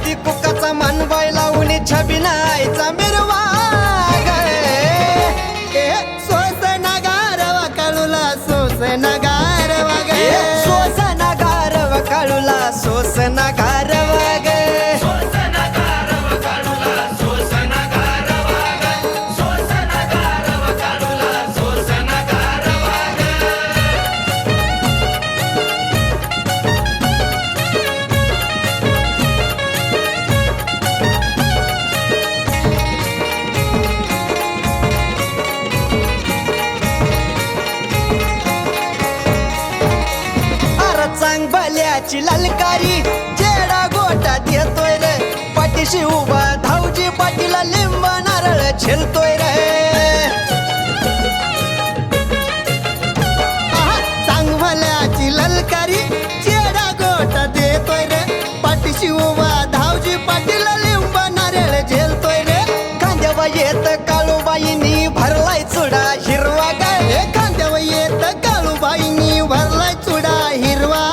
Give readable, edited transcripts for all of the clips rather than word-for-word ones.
हळदी कुकाचा मानबाई लावून छबिनायचा मिरवा सोस नगारवा काळूला सोस नगारवा गे सोस नगारव काळूला सोस नगारव गे चांगल्याची ललकारी जेडा गोटा देतोय रे पाठीशी उभा धावजी पाठीला लिंब नारळ झेलतोय रे चांगल्याची ललकारी जेडा गोटा देतोय रे पाठीशी उभा धावजी पाठीला लिंब नारळ झेलतोय रे कांद्यावा येत काळूबाईनी भरलाय चुडा हिरवा गे कांद्याव येत काळूबाईनी भरलाय चुडा हिरवा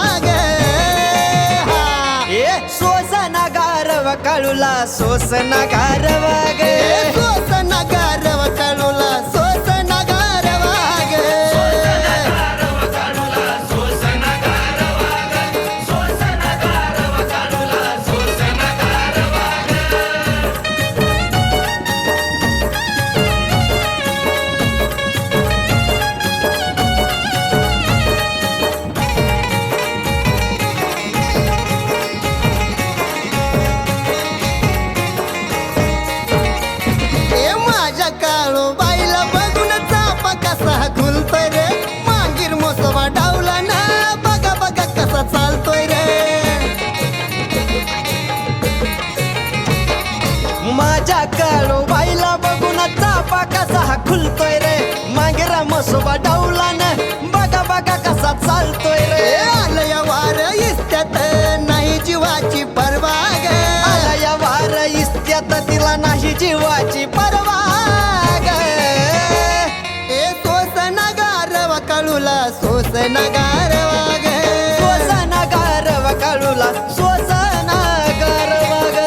सोस नगारव काळूला सोस नगारव गे सोस नगारव काळूला सोस नगारव गे काळूबाईला बघून चापा कसा खुलतोय रे मांगीर मोसवा डावला ना बघा बघा कसा चालतोय रे माझ्या काळूबाईला बघून चापा कसा खुलतोय रे मागेरा मसोबा डावला न बघा बघा कसा चालतोय रे आलया वार इस्त्यात नाही जीवाची परवा ग आलया वार इस्त्यात तिला नाही जीवाची परवा सोस नगारव काळूला सोस नगारवा गे सोस नगारव काळूला सोस नगारव गे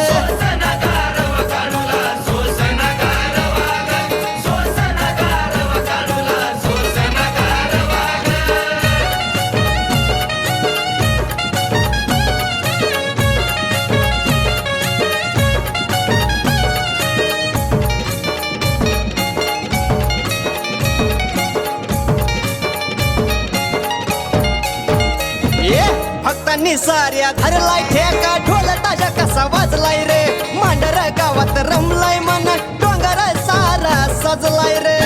भक्तांनी साऱ्या धरलाय ठेका ढोल ताजा कसा वाजलाय रे मांडर गावात रमलाय मन डोंगर सारा सजलाय रे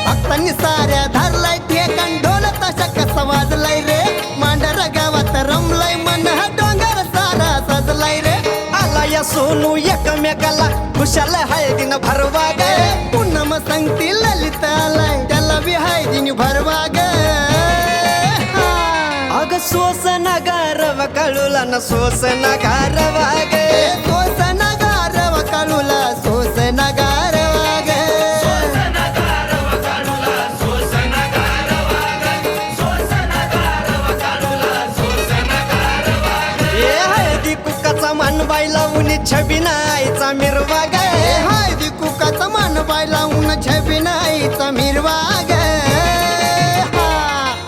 भक्तांनी साऱ्या धरलाय ठेकन ढोल ताशा कसा वाजलाय रे मांडर गावात रमलाय मन डोंगर सारा सजलाय रे आला या सोनू एकमेकाला खुशाल हळदीन भरवा गे पूनम संगती ललित आलाय त्याला बी हळदीन भरवा गे अग सोस नगारव काळूला न सोस नगारव गे सोस नगारव काळूला सोस नगारवा गे हळदी कुकाचा मानबाई लावून छबिनायचा मिरवा गे हळदी कुकाचा मानबाई लावून छबिनाईचा मिरवा गे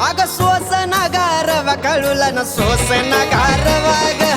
अग सोस नगारव काळूला न सोस नगारव गे